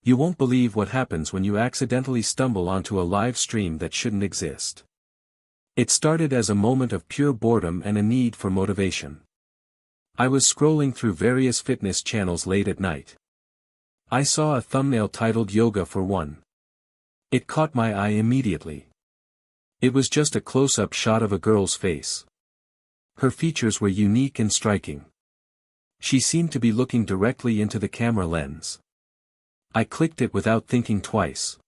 You won't believe what happens when you accidentally stumble onto a live stream that shouldn't exist. It started as a moment of pure boredom and a need for motivation. I was scrolling through various fitness channels late at night. I saw a thumbnail titled Yoga for One. It caught my eye immediately. It was just a close-up shot of a girl's face. Her features were unique and striking. She seemed to be looking directly into the camera lens. I clicked it without thinking twice.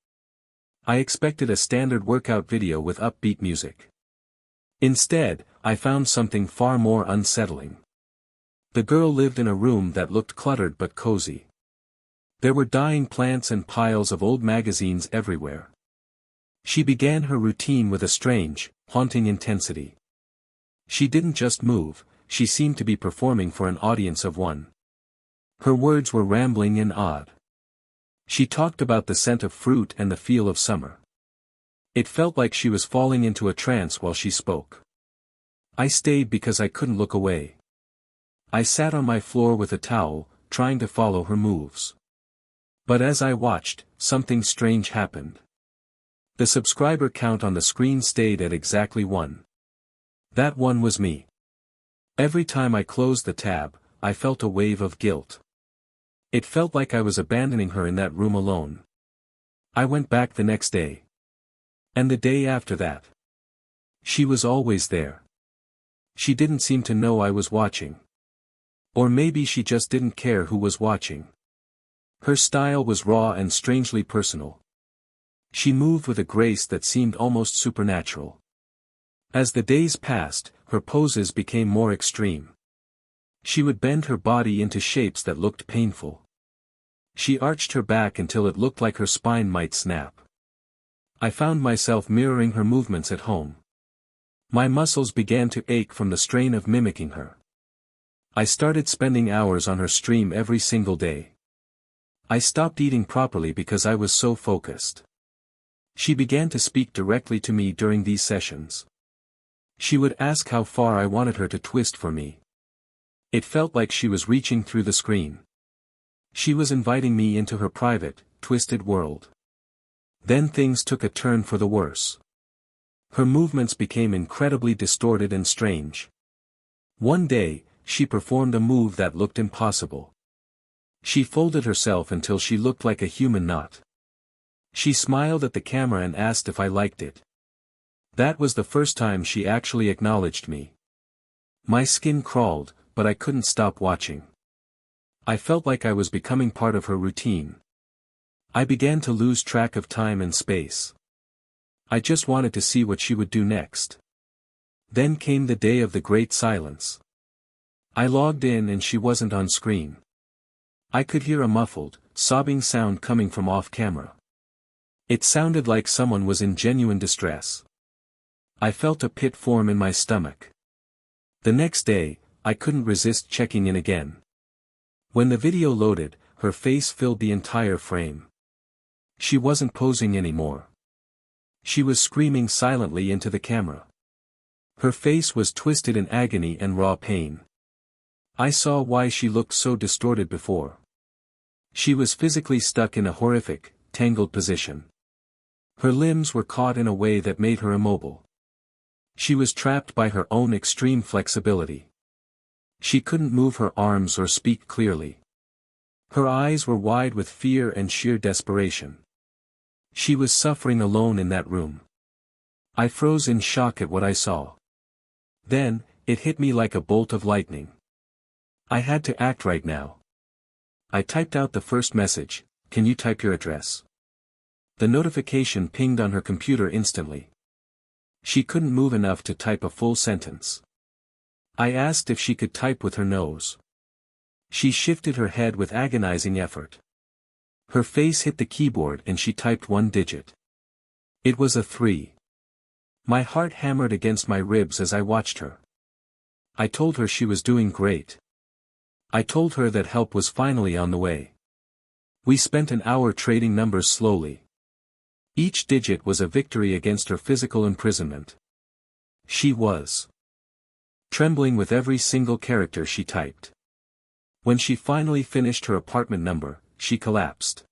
I expected a standard workout video with upbeat music. Instead, I found something far more unsettling. The girl lived in a room that looked cluttered but cozy. There were dying plants and piles of old magazines everywhere. She began her routine with a strange, haunting intensity. She didn't just move, she seemed to be performing for an audience of one. Her words were rambling and odd. She talked about the scent of fruit and the feel of summer. It felt like she was falling into a trance while she spoke. I stayed because I couldn't look away. I sat on my floor with a towel, trying to follow her moves. But as I watched, something strange happened. The subscriber count on the screen stayed at exactly 1. That one was me. Every time I closed the tab, I felt a wave of guilt. It felt like I was abandoning her in that room alone. I went back the next day. And the day after that. She was always there. She didn't seem to know I was watching. Or maybe she just didn't care who was watching. Her style was raw and strangely personal. She moved with a grace that seemed almost supernatural. As the days passed, her poses became more extreme. She would bend her body into shapes that looked painful. She arched her back until it looked like her spine might snap. I found myself mirroring her movements at home. My muscles began to ache from the strain of mimicking her. I started spending hours on her stream every single day. I stopped eating properly because I was so focused. She began to speak directly to me during these sessions. She would ask how far I wanted her to twist for me. It felt like she was reaching through the screen. She was inviting me into her private, twisted world. Then things took a turn for the worse. Her movements became incredibly distorted and strange. One day, she performed a move that looked impossible. She folded herself until she looked like a human knot. She smiled at the camera and asked if I liked it. That was the first time she actually acknowledged me. My skin crawled, but I couldn't stop watching. I felt like I was becoming part of her routine. I began to lose track of time and space. I just wanted to see what she would do next. Then came the day of the great silence. I logged in and she wasn't on screen. I could hear a muffled, sobbing sound coming from off camera. It sounded like someone was in genuine distress. I felt a pit form in my stomach. The next day, I couldn't resist checking in again. When the video loaded, her face filled the entire frame. She wasn't posing anymore. She was screaming silently into the camera. Her face was twisted in agony and raw pain. I saw why she looked so distorted before. She was physically stuck in a horrific, tangled position. Her limbs were caught in a way that made her immobile. She was trapped by her own extreme flexibility. She couldn't move her arms or speak clearly. Her eyes were wide with fear and sheer desperation. She was suffering alone in that room. I froze in shock at what I saw. Then, it hit me like a bolt of lightning. I had to act right now. I typed out the first message, "Can you type your address?" The notification pinged on her computer instantly. She couldn't move enough to type a full sentence. I asked if she could type with her nose. She shifted her head with agonizing effort. Her face hit the keyboard and she typed one digit. It was a 3. My heart hammered against my ribs as I watched her. I told her she was doing great. I told her that help was finally on the way. We spent an hour trading numbers slowly. Each digit was a victory against her physical imprisonment. She was trembling with every single character she typed. When she finally finished her apartment number, she collapsed.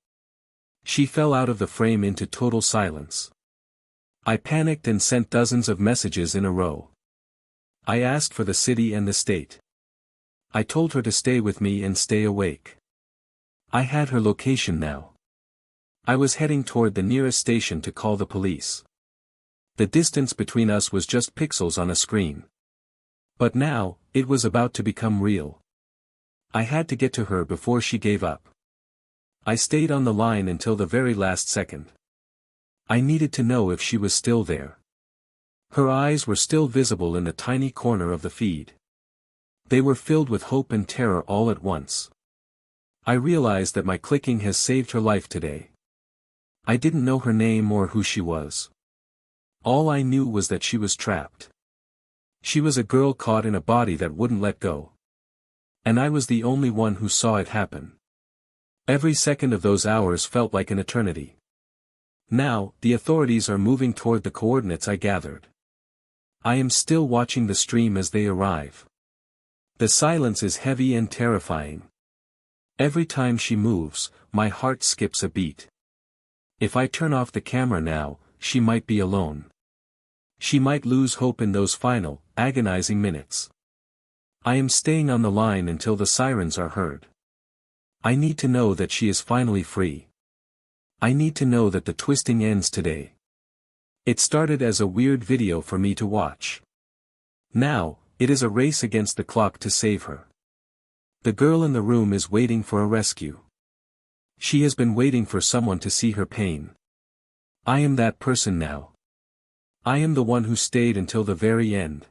She fell out of the frame into total silence. I panicked and sent dozens of messages in a row. I asked for the city and the state. I told her to stay with me and stay awake. I had her location now. I was heading toward the nearest station to call the police. The distance between us was just pixels on a screen. But now, it was about to become real. I had to get to her before she gave up. I stayed on the line until the very last second. I needed to know if she was still there. Her eyes were still visible in the tiny corner of the feed. They were filled with hope and terror all at once. I realized that my clicking has saved her life today. I didn't know her name or who she was. All I knew was that she was trapped. She was a girl caught in a body that wouldn't let go. And I was the only one who saw it happen. Every second of those hours felt like an eternity. Now, the authorities are moving toward the coordinates I gathered. I am still watching the stream as they arrive. The silence is heavy and terrifying. Every time she moves, my heart skips a beat. If I turn off the camera now, she might be alone. She might lose hope in those final, agonizing minutes. I am staying on the line until the sirens are heard. I need to know that she is finally free. I need to know that the twisting ends today. It started as a weird video for me to watch. Now, it is a race against the clock to save her. The girl in the room is waiting for a rescue. She has been waiting for someone to see her pain. I am that person now. I am the one who stayed until the very end.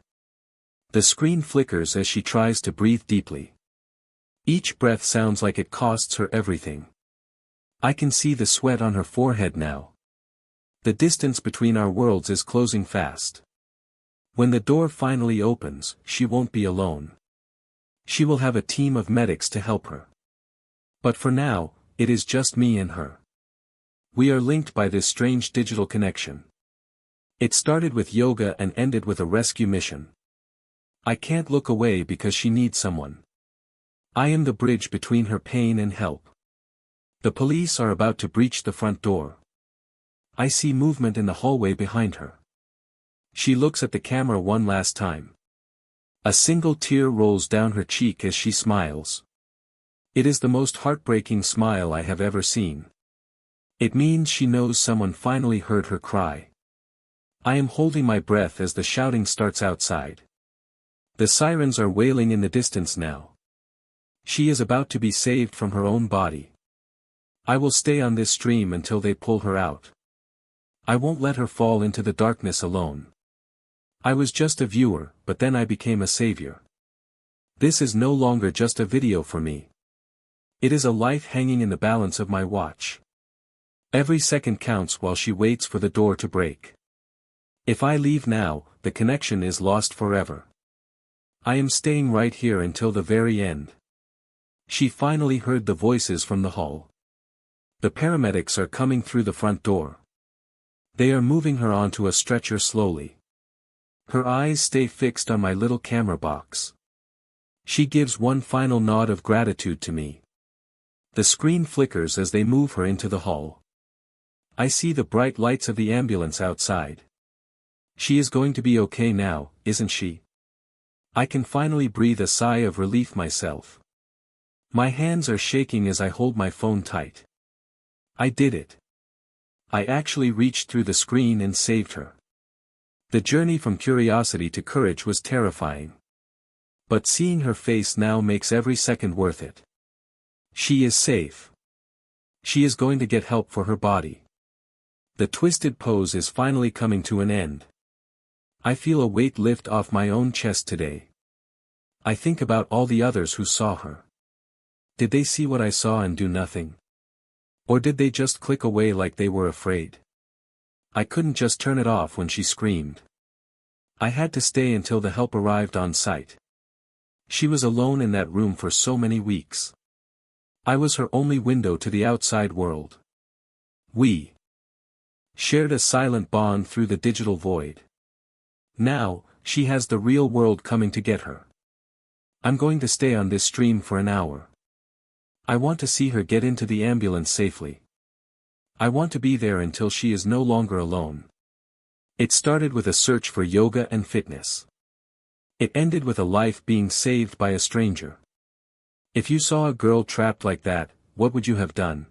The screen flickers as she tries to breathe deeply. Each breath sounds like it costs her everything. I can see the sweat on her forehead now. The distance between our worlds is closing fast. When the door finally opens, she won't be alone. She will have a team of medics to help her. But for now, it is just me and her. We are linked by this strange digital connection. It started with yoga and ended with a rescue mission. I can't look away because she needs someone. I am the bridge between her pain and help. The police are about to breach the front door. I see movement in the hallway behind her. She looks at the camera one last time. A single tear rolls down her cheek as she smiles. It is the most heartbreaking smile I have ever seen. It means she knows someone finally heard her cry. I am holding my breath as the shouting starts outside. The sirens are wailing in the distance now. She is about to be saved from her own body. I will stay on this stream until they pull her out. I won't let her fall into the darkness alone. I was just a viewer, but then I became a savior. This is no longer just a video for me. It is a life hanging in the balance of my watch. Every second counts while she waits for the door to break. If I leave now, the connection is lost forever. I am staying right here until the very end. She finally heard the voices from the hall. The paramedics are coming through the front door. They are moving her onto a stretcher slowly. Her eyes stay fixed on my little camera box. She gives one final nod of gratitude to me. The screen flickers as they move her into the hall. I see the bright lights of the ambulance outside. She is going to be okay now, isn't she? I can finally breathe a sigh of relief myself. My hands are shaking as I hold my phone tight. I did it. I actually reached through the screen and saved her. The journey from curiosity to courage was terrifying. But seeing her face now makes every second worth it. She is safe. She is going to get help for her body. The twisted pose is finally coming to an end. I feel a weight lift off my own chest today. I think about all the others who saw her. Did they see what I saw and do nothing? Or did they just click away like they were afraid? I couldn't just turn it off when she screamed. I had to stay until the help arrived on site. She was alone in that room for so many weeks. I was her only window to the outside world. We shared a silent bond through the digital void. Now, she has the real world coming to get her. I'm going to stay on this stream for an hour. I want to see her get into the ambulance safely. I want to be there until she is no longer alone. It started with a search for yoga and fitness. It ended with a life being saved by a stranger. If you saw a girl trapped like that, what would you have done?